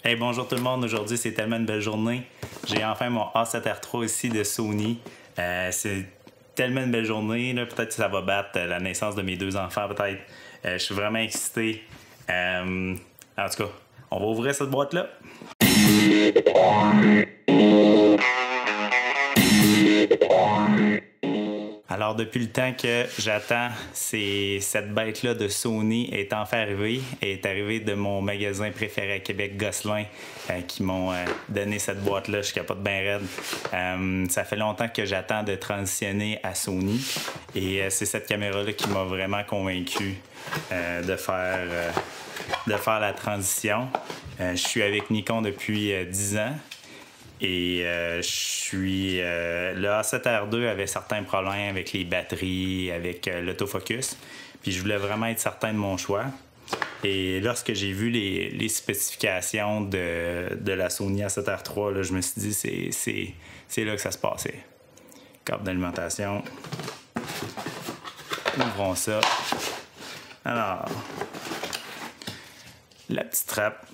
Hey, bonjour tout le monde. Aujourd'hui, c'est tellement une belle journée. J'ai enfin mon A7R3 ici de Sony. C'est tellement une belle journée. Peut-être que ça va battre la naissance de mes deux enfants, peut-être. Je suis vraiment excité. En tout cas, on va ouvrir cette boîte-là. Alors, depuis le temps que j'attends, cette bête-là de Sony est enfin arrivée. Elle est arrivée de mon magasin préféré à Québec, Gosselin, qui m'ont donné cette boîte-là. Je capote bien raide. Ça fait longtemps que j'attends de transitionner à Sony. Et c'est cette caméra-là qui m'a vraiment convaincu de faire la transition. Je suis avec Nikon depuis 10 ans. Et le A7R2 avait certains problèmes avec les batteries, avec l'autofocus. Puis je voulais vraiment être certain de mon choix. Et lorsque j'ai vu les spécifications de la Sony A7R3, là, je me suis dit c'est là que ça se passait. Câble d'alimentation. Ouvrons ça. Alors, la petite trappe.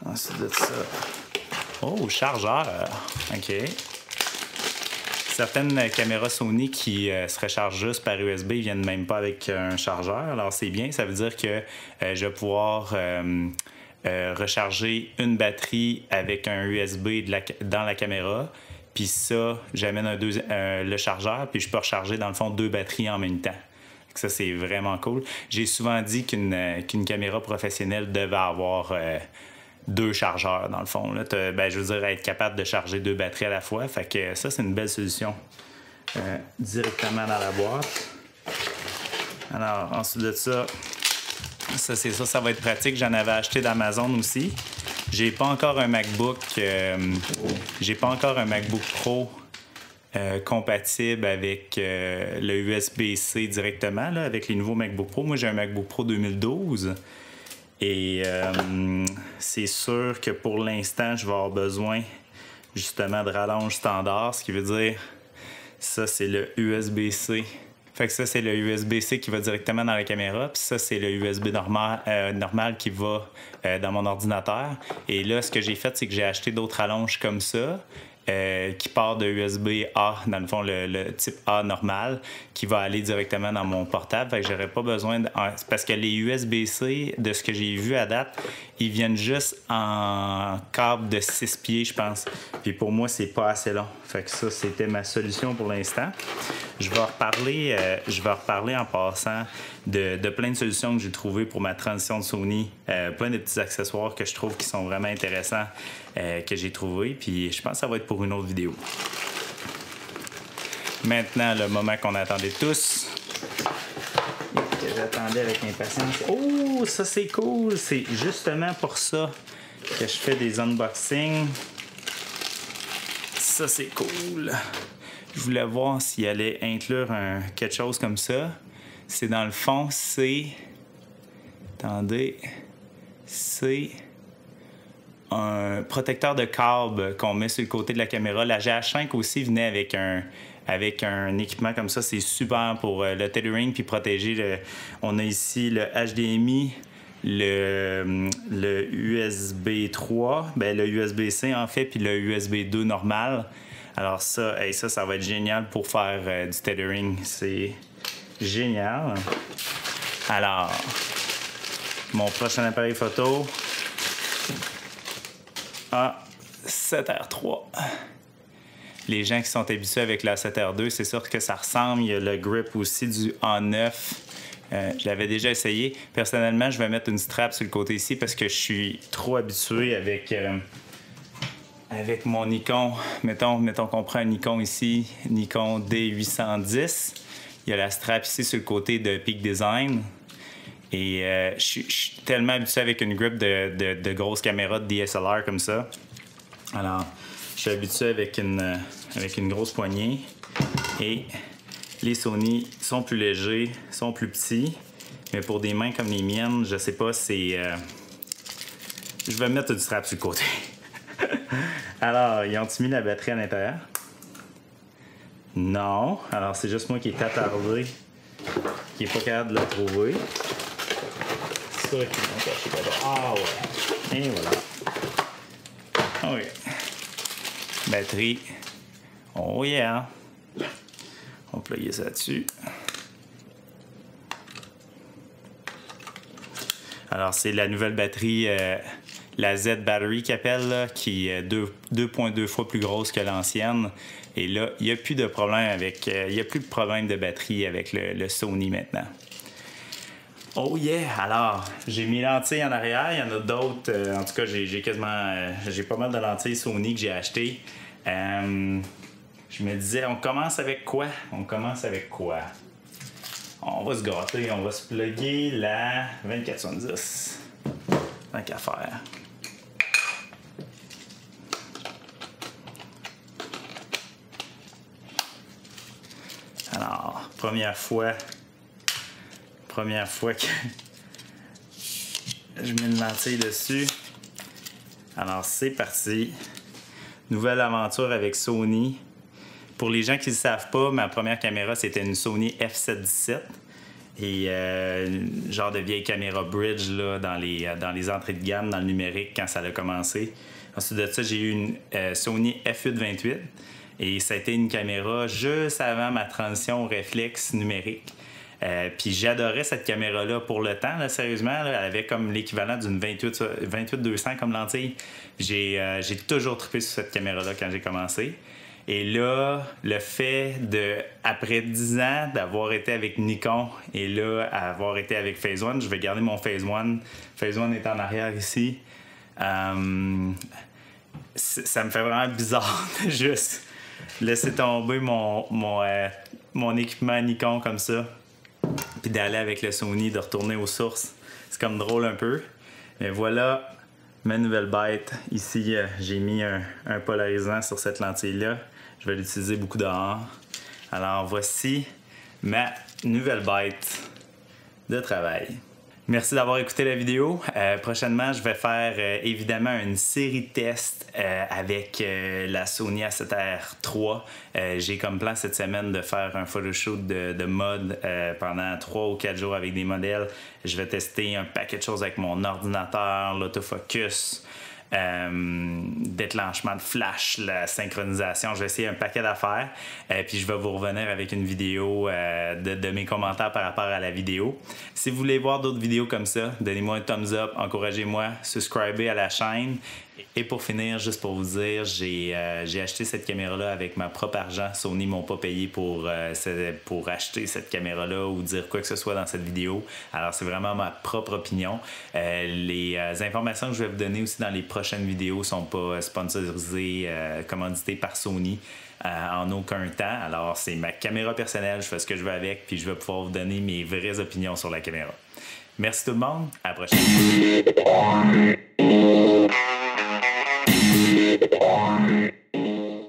Ensuite de ça. Oh, chargeur! OK. Certaines caméras Sony qui se rechargent juste par USB ne viennent même pas avec un chargeur. Alors, c'est bien. Ça veut dire que je vais pouvoir recharger une batterie avec un USB dans la caméra. Puis ça, j'amène le chargeur, puis je peux recharger, dans le fond, deux batteries en même temps. Ça, c'est vraiment cool. J'ai souvent dit qu'une caméra professionnelle devait avoir... deux chargeurs, dans le fond. Là, je veux dire, être capable de charger deux batteries à la fois. Fait que ça, c'est une belle solution. Directement dans la boîte. Alors, ensuite de ça, ça va être pratique. J'en avais acheté d'Amazon aussi. J'ai pas encore un MacBook Pro compatible avec le USB-C directement, là, avec les nouveaux MacBook Pro. Moi, j'ai un MacBook Pro 2012. Et c'est sûr que pour l'instant, je vais avoir besoin justement de rallonge standard, ce qui veut dire ça, c'est le USB-C. Fait que ça, c'est le USB-C qui va directement dans la caméra, puis ça, c'est le USB normal qui va dans mon ordinateur. Et là, ce que j'ai fait, c'est que j'ai acheté d'autres rallonges comme ça. Qui part de USB-A, dans le fond, le type A normal, qui va aller directement dans mon portable. Fait que j'aurais pas besoin parce que les USB-C, de ce que j'ai vu à date, ils viennent juste en câble de 6 pieds, je pense. Puis pour moi, c'est pas assez long. Fait que ça, c'était ma solution pour l'instant. Je vais reparler en passant de plein de solutions que j'ai trouvées pour ma transition de Sony. Plein de petits accessoires que je trouve qui sont vraiment intéressants que j'ai trouvés. Puis je pense que ça va être pour une autre vidéo. Maintenant, le moment qu'on attendait tous. Que j'attendais avec impatience. Oh, ça c'est cool! C'est justement pour ça que je fais des unboxings. Ça c'est cool! Je voulais voir s'il allait inclure quelque chose comme ça. C'est dans le fond, c'est... Attendez. C'est un protecteur de câble qu'on met sur le côté de la caméra. La GH5 aussi venait avec un équipement comme ça. C'est super pour le tethering puis protéger. On a ici le HDMI, le USB 3, le USB-C en fait, puis le USB 2 normal. Alors ça va être génial pour faire du tethering. C'est génial. Alors, mon prochain appareil photo, A7R3. Les gens qui sont habitués avec la A7R2, c'est sûr que ça ressemble. Il y a le grip aussi du A9. Je l'avais déjà essayé. Personnellement, je vais mettre une strap sur le côté ici parce que je suis trop habitué avec mon Nikon. Mettons qu'on prend un Nikon ici, Nikon D810. Il y a la strap ici sur le côté de Peak Design. Et je suis tellement habitué avec une grip de grosses caméras de DSLR comme ça. Alors, je suis habitué avec une grosse poignée. Et les Sony sont plus légers, sont plus petits. Mais pour des mains comme les miennes, je sais pas, c'est... Je vais mettre du strap sur le côté. Alors, ils ont-ils mis la batterie à l'intérieur? Non. Alors, c'est juste moi qui est attardé, qui n'est pas capable de la trouver. ça qui m'ont caché là-bas. Ah, voilà. Et voilà. Oui. Batterie. Oh yeah. On va plugger ça dessus. Alors, c'est la nouvelle batterie, la Z Battery qu'ils appellent, là, qui est 2,2 fois plus grosse que l'ancienne. Et là, il n'y a plus de problème avec, il n'y a plus de problème de batterie avec le Sony maintenant. Oh yeah! Alors, j'ai mes lentilles en arrière. Il y en a d'autres. En tout cas, j'ai quasiment, j'ai pas mal de lentilles Sony que j'ai achetées. Je me disais, on commence avec quoi? On commence avec quoi? On va se gâter, on va se plugger la 2470. Tant qu'à faire. Alors, première fois que je mets une lentille dessus. Alors, c'est parti. Nouvelle aventure avec Sony. Pour les gens qui ne le savent pas, ma première caméra, c'était une Sony f7.17. Et genre de vieille caméra bridge là, dans les entrées de gamme, dans le numérique, quand ça a commencé. Ensuite de ça, j'ai eu une Sony f8.28. Et ça a été une caméra juste avant ma transition au réflexe numérique. Puis j'adorais cette caméra-là pour le temps, là, sérieusement. Là, elle avait comme l'équivalent d'une 28-200 comme lentille. J'ai toujours trippé sur cette caméra-là quand j'ai commencé. Et là, le fait de, après 10 ans, d'avoir été avec Nikon et là, avoir été avec Phase One, je vais garder mon Phase One. Phase One est en arrière ici. Ça me fait vraiment bizarre de juste laisser tomber mon équipement Nikon comme ça. Puis d'aller avec le Sony, de retourner aux sources. C'est comme drôle un peu. Mais voilà ma nouvelle bête. Ici, j'ai mis un polarisant sur cette lentille-là. Je vais l'utiliser beaucoup dehors. Alors, voici ma nouvelle bête de travail. Merci d'avoir écouté la vidéo. Prochainement, je vais faire évidemment une série de tests avec la Sony A7R III. J'ai comme plan cette semaine de faire un photoshoot de mode pendant 3 ou 4 jours avec des modèles. Je vais tester un paquet de choses avec mon ordinateur, l'autofocus, déclenchement de flash, la synchronisation. Je vais essayer un paquet d'affaires. Puis je vais vous revenir avec une vidéo de mes commentaires par rapport à la vidéo. Si vous voulez voir d'autres vidéos comme ça, donnez-moi un thumbs up, encouragez-moi, subscribez à la chaîne. Et pour finir, juste pour vous dire, j'ai acheté cette caméra-là avec ma propre argent. Sony ne m'ont pas payé pour acheter cette caméra-là ou dire quoi que ce soit dans cette vidéo. Alors, c'est vraiment ma propre opinion. Les informations que je vais vous donner aussi dans les prochaines vidéos ne sont pas sponsorisées, commanditées par Sony. En aucun temps. Alors, c'est ma caméra personnelle, je fais ce que je veux avec, puis je vais pouvoir vous donner mes vraies opinions sur la caméra. Merci tout le monde, à la prochaine.